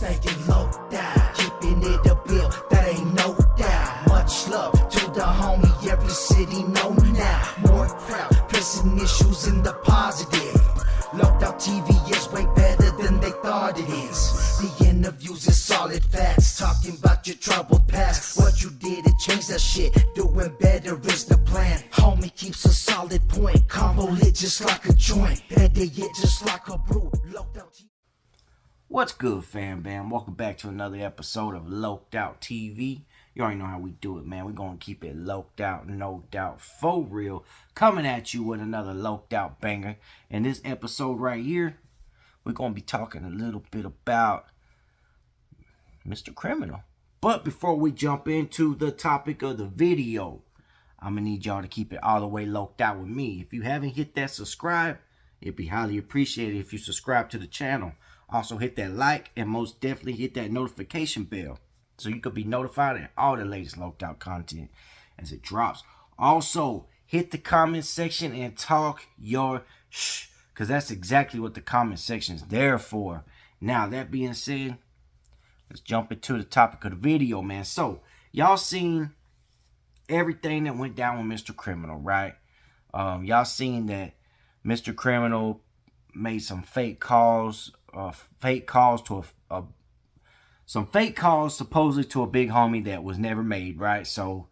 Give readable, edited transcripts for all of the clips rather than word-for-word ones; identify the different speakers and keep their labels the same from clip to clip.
Speaker 1: staying low down, keeping it a bill, that ain't no doubt. Much love to the homie, every city know now. More crowd, pressing issues in the positive. Locked out TV is way better than they thought it is. The interviews is solid facts, talking about your troubled past. What you did to change that shit, doing better is the plan. Homie keeps a solid point, combo lit just like a joint. Better yet just like a brew, locked out TV.
Speaker 2: What's good, fam bam? Welcome back to another episode of Loked Out TV. You already know how we do it, man. We're going to keep it loked out, no doubt, for real. Coming at you with another loked out banger. In this episode right here, we're going to be talking a little bit about Mrcriminal. But before we jump into the topic of the video, I'm going to need y'all to keep it all the way loked out with me. If you haven't hit that subscribe, it'd be highly appreciated if you subscribe to the channel. Also hit that like and most definitely hit that notification bell so you could be notified of all the latest loked out content as it drops. Also hit the comment section and talk your shh, because that's exactly what the comment section is there for. Now that being said, let's jump into the topic of the video, man. So y'all seen everything that went down with Mrcriminal, right? Y'all seen that Mrcriminal made some fake calls. Some fake calls supposedly to a big homie that was never made, right? So,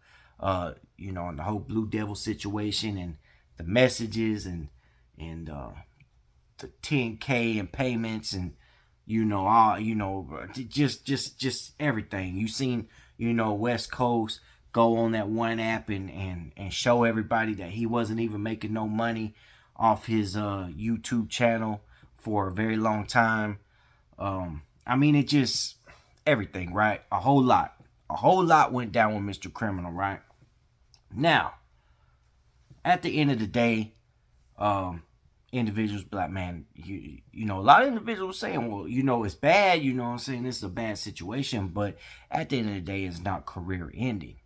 Speaker 2: you know, and the whole BlueDevil situation and the messages and the 10K and payments and just everything. You seen, West Coast go on that one app and show everybody that he wasn't even making no money off his YouTube channel for a very long time. I mean, it just everything, right? A whole lot went down with Mrcriminal, right? Now, at the end of the day, individuals be like, man, a lot of individuals saying, well, it's bad, I'm saying, this is a bad situation, but at the end of the day, it's not career ending.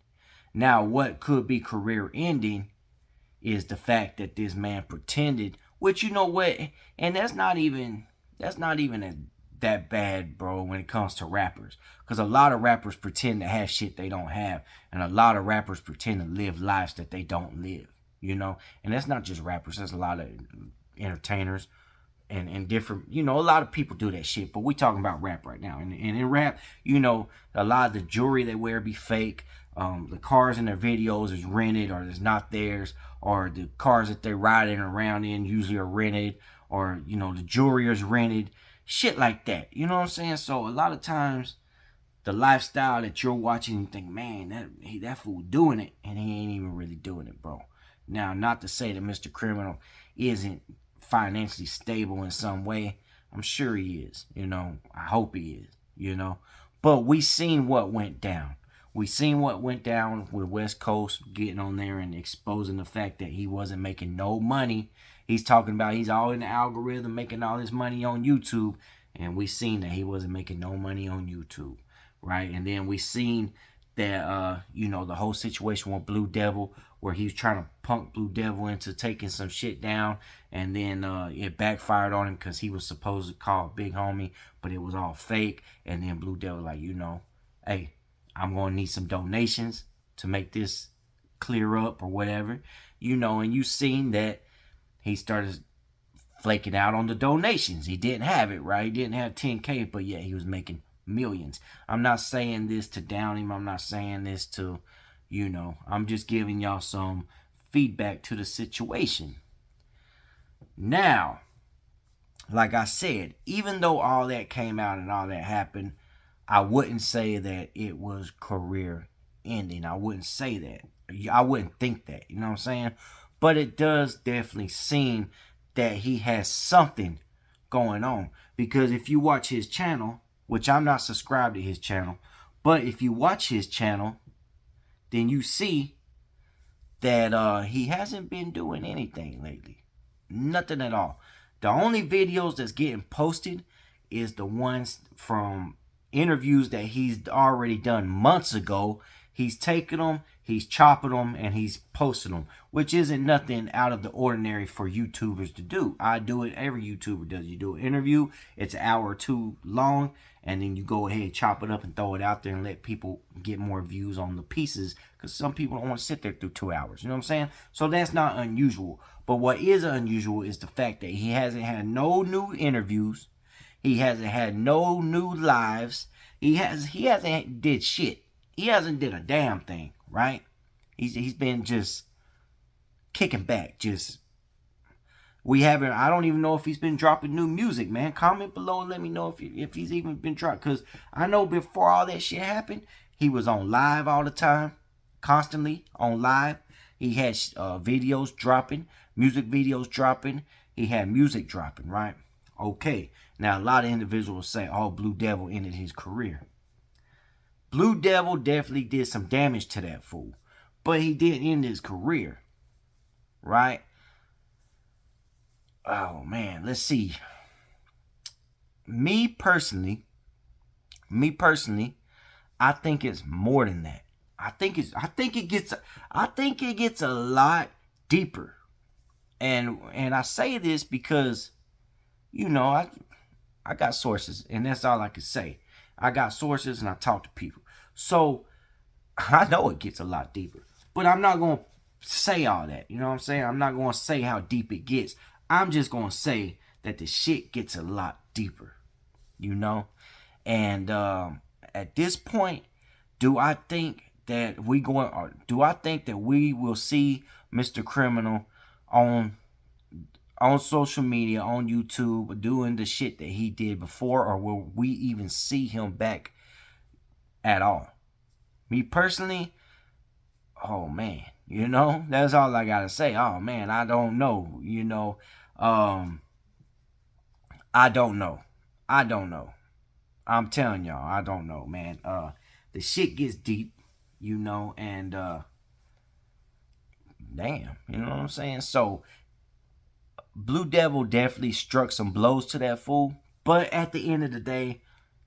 Speaker 2: Now, what could be career ending is the fact that this man pretended, which, you know what, and that's not even that bad, bro, when it comes to rappers. Because a lot of rappers pretend to have shit they don't have. And a lot of rappers pretend to live lives that they don't live, And that's not just rappers. There's a lot of entertainers and different, a lot of people do that shit. But we talking about rap right now. And in rap, a lot of the jewelry they wear be fake. The cars in their videos is rented or is not theirs. Or the cars that they're riding around in usually are rented. Or, the jewelry is rented. Shit like that. You know what I'm saying? So a lot of times, the lifestyle that you're watching, you think, man, that fool doing it. And he ain't even really doing it, bro. Now, not to say that Mrcriminal isn't financially stable in some way. I'm sure he is. I hope he is. But we seen what went down. We seen what went down with West Coast getting on there and exposing the fact that he wasn't making no money. He's talking about he's all in the algorithm making all this money on YouTube. And we seen that he wasn't making no money on YouTube. Right? And then we seen that, the whole situation with BlueDevil where he was trying to punk BlueDevil into taking some shit down. And then it backfired on him because he was supposed to call Big Homie, but it was all fake. And then BlueDevil like, hey, I'm going to need some donations to make this clear up or whatever. And you seen that he started flaking out on the donations. He didn't have it, right? He didn't have 10K, but yeah, he was making millions. I'm not saying this to down him. I'm not saying this to, I'm just giving y'all some feedback to the situation. Now, like I said, even though all that came out and all that happened, I wouldn't say that it was career ending. I wouldn't say that. I wouldn't think that. You know what I'm saying? But it does definitely seem that he has something going on. Because if you watch his channel, which I'm not subscribed to his channel, but if you watch his channel, then you see that he hasn't been doing anything lately. Nothing at all. The only videos that's getting posted is the ones from interviews that he's already done months ago. He's taken them, he's chopping them and he's posting them, which isn't nothing out of the ordinary for YouTubers to do. I do it. Every YouTuber does. You do an interview, it's an hour or two long, and then you go ahead, chop it up, and throw it out there and let people get more views on the pieces, because some people don't want to sit there through 2 hours. You know what I'm saying? So that's not unusual. But what is unusual is the fact that he hasn't had no new interviews. He hasn't had no new lives. He hasn't did shit. He hasn't did a damn thing, right? He's been just kicking back. I don't even know if he's been dropping new music, man. Comment below and let me know if he's even been dropped. Because I know before all that shit happened, he was on live all the time. Constantly on live. He had videos dropping. Music videos dropping. He had music dropping, right? Okay. Now, a lot of individuals say, oh, BlueDevil ended his career. BlueDevil definitely did some damage to that fool. But he didn't end his career. Right? Oh, man. Let's see. Me personally, I think it's more than that. I think it gets a lot deeper. And I say this because, you know, I got sources, and that's all I can say. I got sources, and I talk to people. So, I know it gets a lot deeper. But I'm not going to say all that. You know what I'm saying? I'm not going to say how deep it gets. I'm just going to say that the shit gets a lot deeper. You know? And at this point, do I think that we will see Mrcriminal on social media, on YouTube, doing the shit that he did before, or will we even see him back at all? Me personally, oh man, you know, that's all I gotta say. Oh man, I don't know, you know, I don't know. I'm telling y'all, I don't know, man. The shit gets deep, you know, and damn, you know what I'm saying? So BlueDevil definitely struck some blows to that fool. But at the end of the day,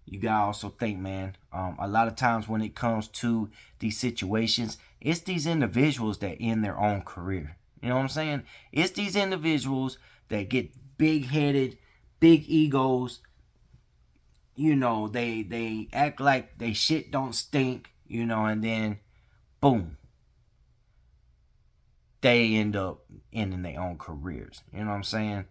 Speaker 2: you gotta also think, man, a lot of times when it comes to these situations, it's these individuals that end their own career. You know what I'm saying? It's these individuals that get big-headed, big egos. You know, they act like they shit don't stink, you know, and then, boom, they end up ending their own careers. You know what I'm saying?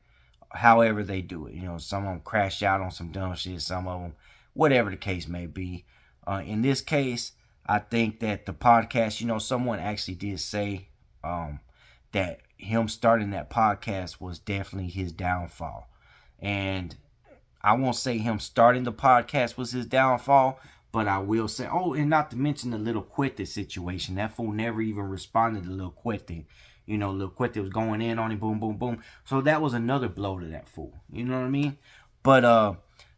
Speaker 2: However they do it. You know, some of them crash out on some dumb shit. Some of them, whatever the case may be. In this case, I think that the podcast, you know, someone actually did say that him starting that podcast was definitely his downfall. And I won't say him starting the podcast was his downfall, but I will say, oh, and not to mention the Lil Quete situation. That fool never even responded to Lil Quete. You know, Lil Quete was going in on him, boom, boom, boom. So that was another blow to that fool. You know what I mean? But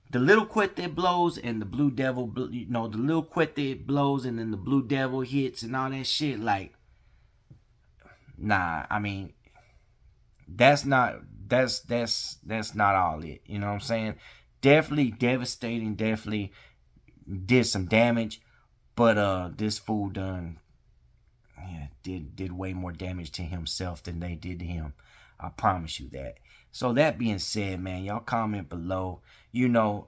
Speaker 2: the Lil Quete blows and the BlueDevil, you know, the Lil Quete blows and then the BlueDevil hits and all that shit. Like, nah, I mean, that's not all it. You know what I'm saying? Definitely devastating. Definitely did some damage, but this fool did way more damage to himself than they did to him. I promise you that. So that being said, man, y'all comment below. You know,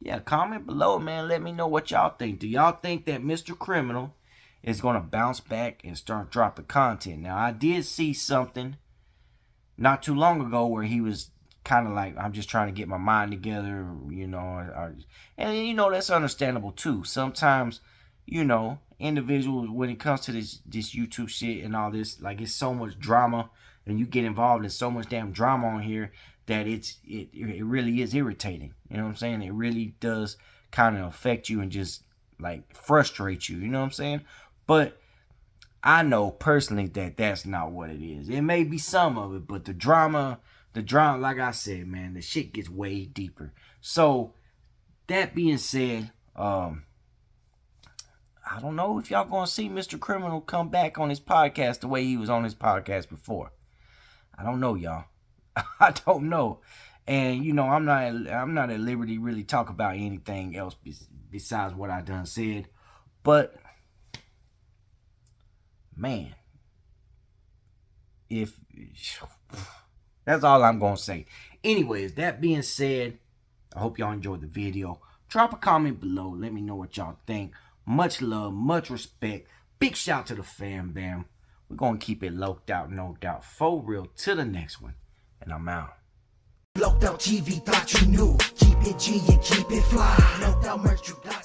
Speaker 2: yeah, comment below, man. Let me know what y'all think. Do y'all think that Mrcriminal is gonna bounce back and start dropping content? Now, I did see something not too long ago where he was kind of like, I'm just trying to get my mind together, you know, and you know, that's understandable too. Sometimes, you know, individuals, when it comes to this YouTube shit and all this, like, it's so much drama and you get involved in so much damn drama on here that it really is irritating. You know what I'm saying? It really does kind of affect you and just like frustrate you. You know what I'm saying? But I know personally that that's not what it is. It may be some of it, but the drama, like I said, man, the shit gets way deeper. So, that being said, I don't know if y'all gonna see Mrcriminal come back on his podcast the way he was on his podcast before. I don't know, y'all. I don't know. And, you know, I'm not at liberty to really talk about anything else besides what I done said. But man, if that's all I'm gonna say. Anyways, that being said, I hope y'all enjoyed the video. Drop a comment below. Let me know what y'all think. Much love, much respect. Big shout to the fam bam. We're gonna keep it loked out, no doubt. For real. Till the next one. And I'm out.
Speaker 1: Loked out TV, thought you knew. Keep it G and keep it fly. Loked out merch, you got